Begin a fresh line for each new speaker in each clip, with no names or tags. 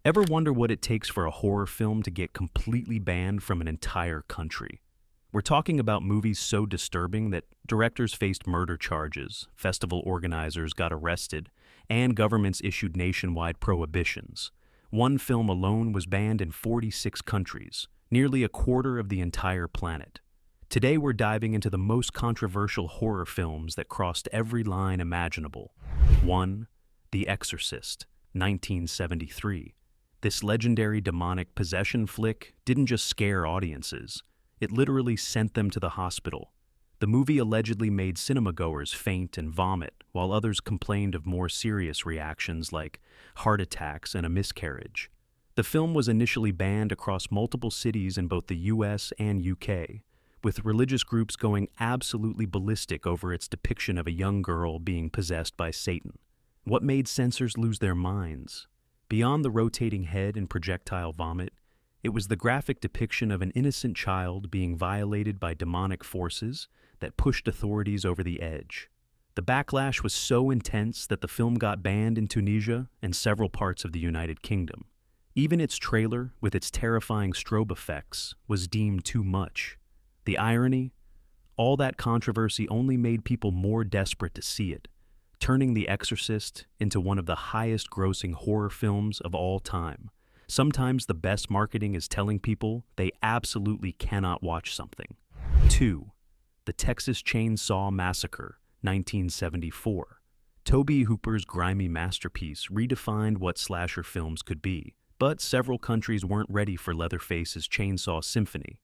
Ever wonder what it takes for a horror film to get completely banned from an entire country? We're talking about movies so disturbing that directors faced murder charges, festival organizers got arrested, and governments issued nationwide prohibitions. One film alone was banned in 46 countries, nearly a quarter of the entire planet. Today we're diving into the most controversial horror films that crossed every line imaginable. 1. The Exorcist, 1973. This legendary demonic possession flick didn't just scare audiences, it literally sent them to the hospital. The movie allegedly made cinemagoers faint and vomit, while others complained of more serious reactions like heart attacks and a miscarriage. The film was initially banned across multiple cities in both the US and UK, with religious groups going absolutely ballistic over its depiction of a young girl being possessed by Satan. What made censors lose their minds? Beyond the rotating head and projectile vomit, it was the graphic depiction of an innocent child being violated by demonic forces that pushed authorities over the edge. The backlash was so intense that the film got banned in Tunisia and several parts of the United Kingdom. Even its trailer, with its terrifying strobe effects, was deemed too much. The irony? All that controversy only made people more desperate to see it, turning The Exorcist into one of the highest-grossing horror films of all time. Sometimes the best marketing is telling people they absolutely cannot watch something. 2. The Texas Chainsaw Massacre, 1974. Tobe Hooper's grimy masterpiece redefined what slasher films could be, but several countries weren't ready for Leatherface's Chainsaw Symphony.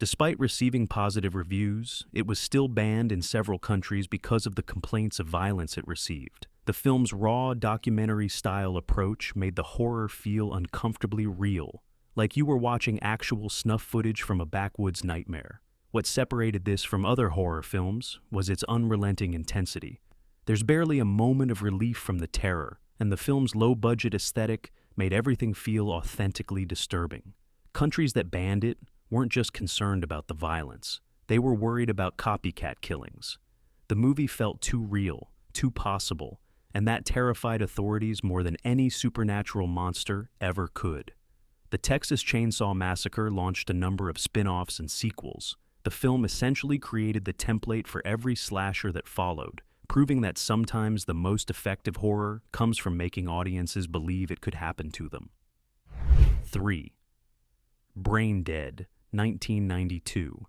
Despite receiving positive reviews, it was still banned in several countries because of the complaints of violence it received. The film's raw, documentary-style approach made the horror feel uncomfortably real, like you were watching actual snuff footage from a backwoods nightmare. What separated this from other horror films was its unrelenting intensity. There's barely a moment of relief from the terror, and the film's low-budget aesthetic made everything feel authentically disturbing. Countries that banned it weren't just concerned about the violence, they were worried about copycat killings. The movie felt too real, too possible, and that terrified authorities more than any supernatural monster ever could. The Texas Chainsaw Massacre launched a number of spin-offs and sequels. The film essentially created the template for every slasher that followed, proving that sometimes the most effective horror comes from making audiences believe it could happen to them. 3. Brain Dead, 1992.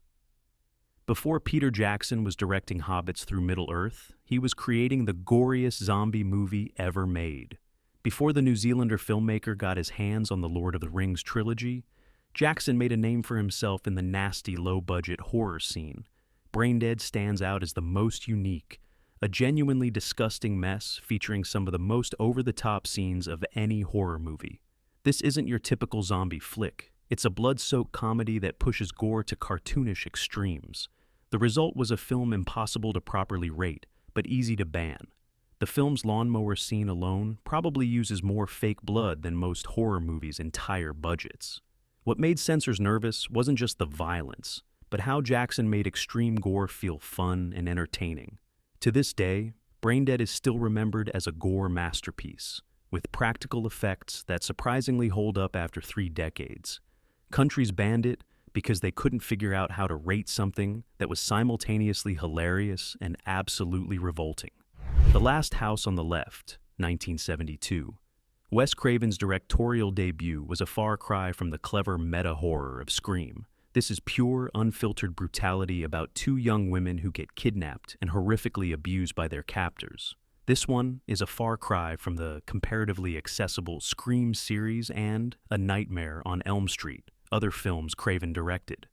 Before Peter Jackson was directing Hobbits through Middle-earth, he was creating the goriest zombie movie ever made. Before the New Zealander filmmaker got his hands on the Lord of the Rings trilogy, Jackson made a name for himself in the nasty, low-budget horror scene. Brain Dead stands out as the most unique, a genuinely disgusting mess featuring some of the most over-the-top scenes of any horror movie. This isn't your typical zombie flick. It's a blood-soaked comedy that pushes gore to cartoonish extremes. The result was a film impossible to properly rate, but easy to ban. The film's lawnmower scene alone probably uses more fake blood than most horror movies' entire budgets. What made censors nervous wasn't just the violence, but how Jackson made extreme gore feel fun and entertaining. To this day, Brain Dead is still remembered as a gore masterpiece, with practical effects that surprisingly hold up after 3 decades. Countries banned it because they couldn't figure out how to rate something that was simultaneously hilarious and absolutely revolting. The Last House on the Left, 1972. Wes Craven's directorial debut was a far cry from the clever meta-horror of Scream. This is pure, unfiltered brutality about 2 young women who get kidnapped and horrifically abused by their captors. This one is a far cry from the comparatively accessible Scream series and A Nightmare on Elm Street, other films Craven directed,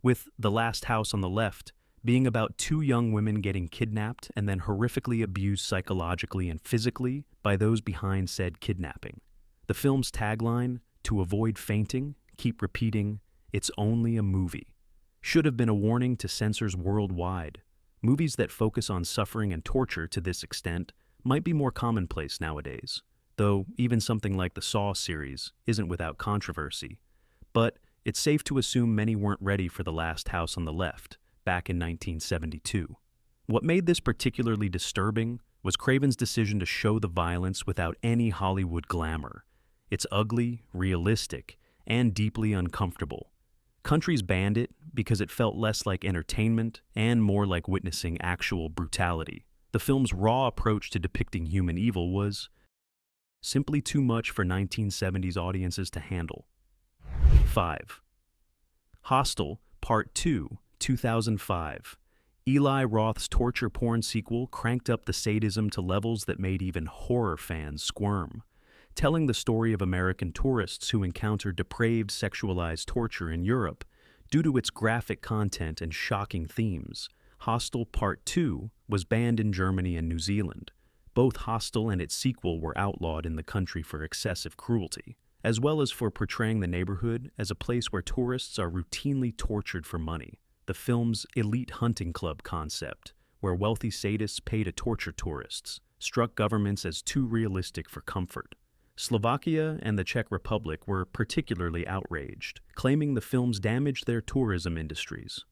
with The Last House on the Left being about 2 young women getting kidnapped and then horrifically abused psychologically and physically by those behind said kidnapping. The film's tagline, "To avoid fainting," keep repeating, "It's only a movie," should have been a warning to censors worldwide. Movies that focus on suffering and torture to this extent might be more commonplace nowadays, though even something like the Saw series isn't without controversy. But it's safe to assume many weren't ready for The Last House on the Left back in 1972. What made this particularly disturbing was Craven's decision to show the violence without any Hollywood glamour. It's ugly, realistic, and deeply uncomfortable. Countries banned it because it felt less like entertainment and more like witnessing actual brutality. The film's raw approach to depicting human evil was simply too much for 1970s audiences to handle. 5. Hostel, Part 2, 2005. Eli Roth's torture porn sequel cranked up the sadism to levels that made even horror fans squirm, telling the story of American tourists who encounter depraved sexualized torture in Europe. Due to its graphic content and shocking themes, Hostel Part 2 was banned in Germany and New Zealand. Both Hostel and its sequel were outlawed in the country for excessive cruelty, as well as for portraying the neighborhood as a place where tourists are routinely tortured for money. The film's elite hunting club concept, where wealthy sadists pay to torture tourists, struck governments as too realistic for comfort. Slovakia and the Czech Republic were particularly outraged, claiming the films damaged their tourism industries.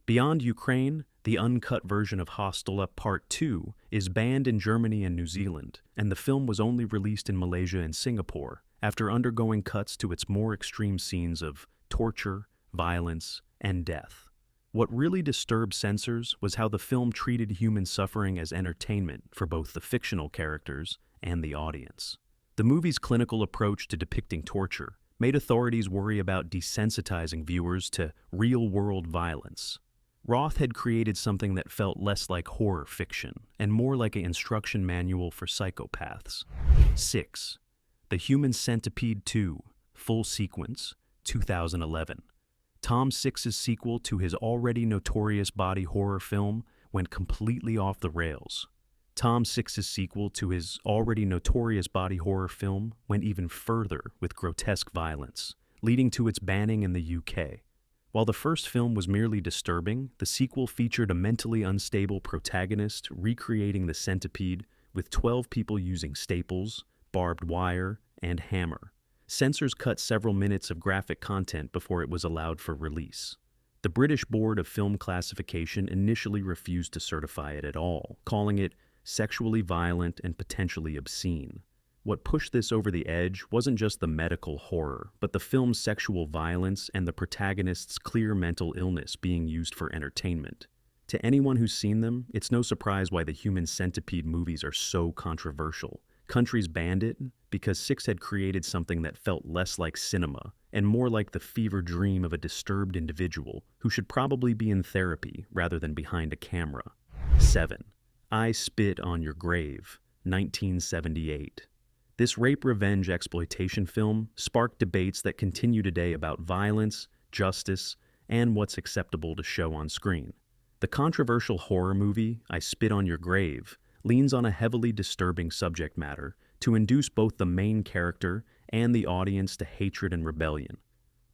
Beyond Ukraine, the uncut version of Hostel Part 2 is banned in Germany and New Zealand, and the film was only released in Malaysia and Singapore after undergoing cuts to its more extreme scenes of torture, violence, and death. What really disturbed censors was how the film treated human suffering as entertainment for both the fictional characters and the audience. The movie's clinical approach to depicting torture made authorities worry about desensitizing viewers to real-world violence. Roth had created something that felt less like horror fiction and more like an instruction manual for psychopaths. 6. The Human Centipede 2, Full Sequence, 2011. Tom Six's sequel to his already notorious body horror film went completely off the rails. Tom Six's sequel to his already notorious body horror film went even further with grotesque violence, leading to its banning in the UK. While the first film was merely disturbing, the sequel featured a mentally unstable protagonist recreating the centipede with 12 people using staples, barbed wire, and hammer. Censors cut several minutes of graphic content before it was allowed for release. The British Board of Film Classification initially refused to certify it at all, calling it sexually violent and potentially obscene. What pushed this over the edge wasn't just the medical horror, but the film's sexual violence and the protagonist's clear mental illness being used for entertainment. To anyone who's seen them, it's no surprise why the Human Centipede movies are so controversial. Countries banned it because Six had created something that felt less like cinema and more like the fever dream of a disturbed individual who should probably be in therapy rather than behind a camera. 7. I Spit on Your Grave, 1978. This rape revenge exploitation film sparked debates that continue today about violence, justice, and what's acceptable to show on screen. The controversial horror movie, I Spit on Your Grave, leans on a heavily disturbing subject matter to induce both the main character and the audience to hatred and rebellion.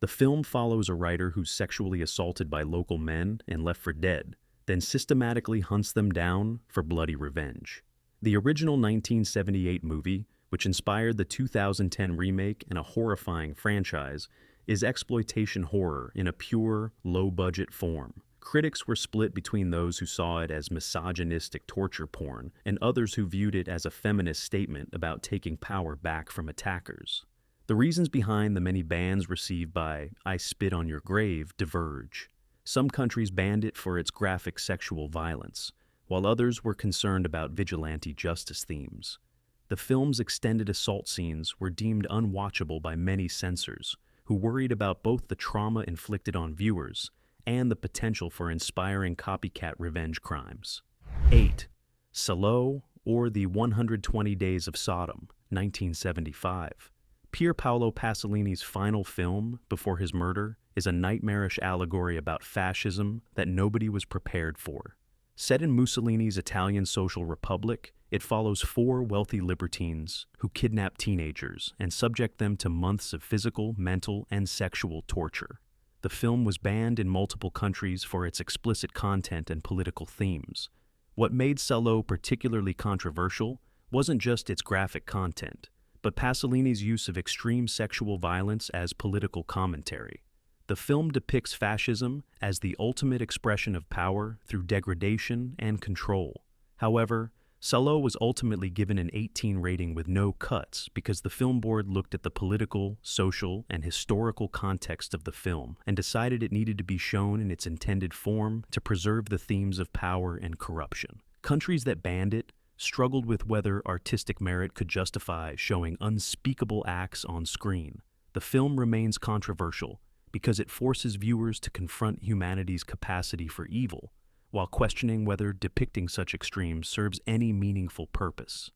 The film follows a writer who's sexually assaulted by local men and left for dead, then systematically hunts them down for bloody revenge. The original 1978 movie, which inspired the 2010 remake and a horrifying franchise, is exploitation horror in a pure, low-budget form. Critics were split between those who saw it as misogynistic torture porn and others who viewed it as a feminist statement about taking power back from attackers. The reasons behind the many bans received by I Spit on Your Grave diverge. Some countries banned it for its graphic sexual violence, while others were concerned about vigilante justice themes. The film's extended assault scenes were deemed unwatchable by many censors, who worried about both the trauma inflicted on viewers and the potential for inspiring copycat revenge crimes. 8. Salo, or the 120 Days of Sodom, 1975. Pier Paolo Pasolini's final film before his murder is a nightmarish allegory about fascism that nobody was prepared for. Set in Mussolini's Italian social republic, it follows 4 wealthy libertines who kidnap teenagers and subject them to months of physical, mental, and sexual torture. The film was banned in multiple countries for its explicit content and political themes. What made Salo particularly controversial wasn't just its graphic content, but Pasolini's use of extreme sexual violence as political commentary. The film depicts fascism as the ultimate expression of power through degradation and control. However, Salo was ultimately given an 18 rating with no cuts because the film board looked at the political, social, and historical context of the film and decided it needed to be shown in its intended form to preserve the themes of power and corruption. Countries that banned it struggled with whether artistic merit could justify showing unspeakable acts on screen. The film remains controversial because it forces viewers to confront humanity's capacity for evil, while questioning whether depicting such extremes serves any meaningful purpose.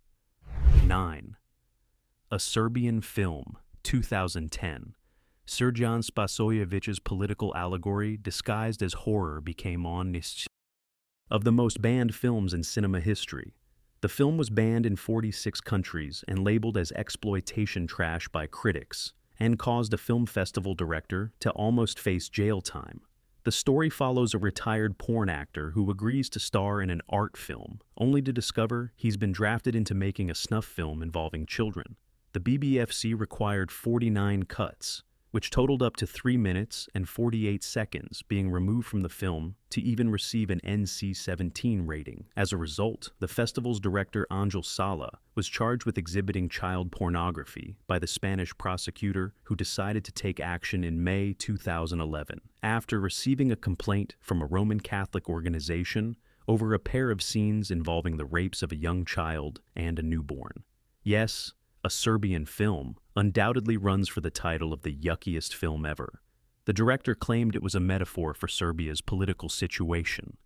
9. A Serbian Film, 2010. Srđan Spasojević's political allegory disguised as horror became on of the most banned films in cinema history. The film was banned in 46 countries and labeled as exploitation trash by critics, and caused a film festival director to almost face jail time. The story follows a retired porn actor who agrees to star in an art film, only to discover he's been drafted into making a snuff film involving children. The BBFC required 49 cuts, which totaled up to 3 minutes and 48 seconds being removed from the film to even receive an NC-17 rating. As a result, the festival's director Angel Sala was charged with exhibiting child pornography by the Spanish prosecutor who decided to take action in May 2011 after receiving a complaint from a Roman Catholic organization over a pair of scenes involving the rapes of a young child and a newborn. Yes, a Serbian film undoubtedly runs for the title of the yuckiest film ever. The director claimed it was a metaphor for Serbia's political situation,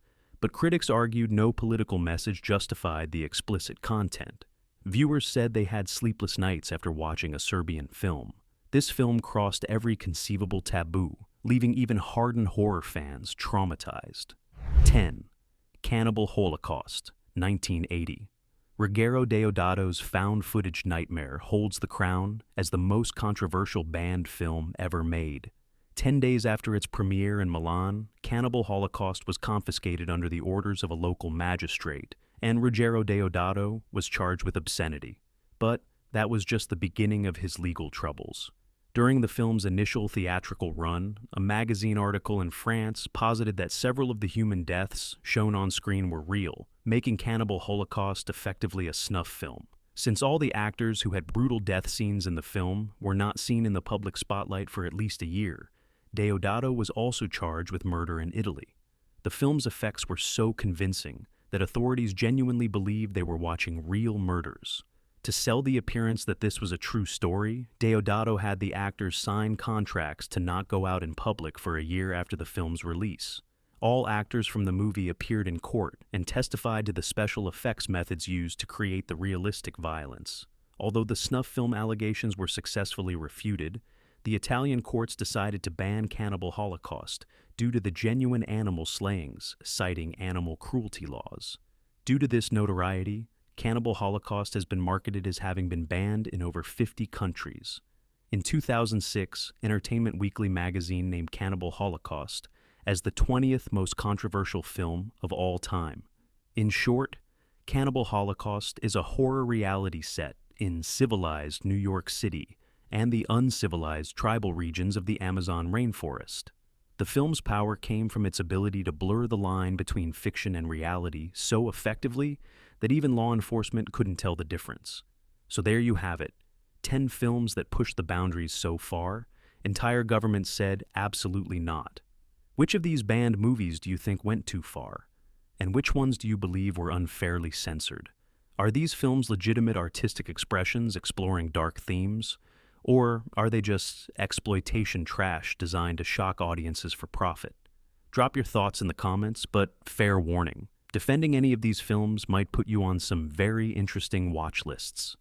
but critics argued no political message justified the explicit content. Viewers said they had sleepless nights after watching a Serbian film. This film crossed every conceivable taboo, leaving even hardened horror fans traumatized. 10. Cannibal Holocaust, 1980. Ruggero Deodato's found-footage nightmare holds the crown as the most controversial banned film ever made. 10 days after its premiere in Milan, Cannibal Holocaust was confiscated under the orders of a local magistrate, and Ruggero Deodato was charged with obscenity. But that was just the beginning of his legal troubles. During the film's initial theatrical run, a magazine article in France posited that several of the human deaths shown on screen were real, making Cannibal Holocaust effectively a snuff film. Since all the actors who had brutal death scenes in the film were not seen in the public spotlight for at least a year, Deodato was also charged with murder in Italy. The film's effects were so convincing that authorities genuinely believed they were watching real murders. To sell the appearance that this was a true story, Deodato had the actors sign contracts to not go out in public for a year after the film's release. All actors from the movie appeared in court and testified to the special effects methods used to create the realistic violence. Although the snuff film allegations were successfully refuted, the Italian courts decided to ban Cannibal Holocaust due to the genuine animal slayings, citing animal cruelty laws. Due to this notoriety, Cannibal Holocaust has been marketed as having been banned in over 50 countries. In 2006, Entertainment Weekly magazine named Cannibal Holocaust as the 20th most controversial film of all time. In short, Cannibal Holocaust is a horror reality set in civilized New York City and the uncivilized tribal regions of the Amazon rainforest. The film's power came from its ability to blur the line between fiction and reality so effectively that even law enforcement couldn't tell the difference. So there you have it, 10 films that pushed the boundaries so far, entire governments said absolutely not. Which of these banned movies do you think went too far? And which ones do you believe were unfairly censored? Are these films legitimate artistic expressions exploring dark themes? Or are they just exploitation trash designed to shock audiences for profit? Drop your thoughts in the comments, but fair warning. Defending any of these films might put you on some very interesting watch lists.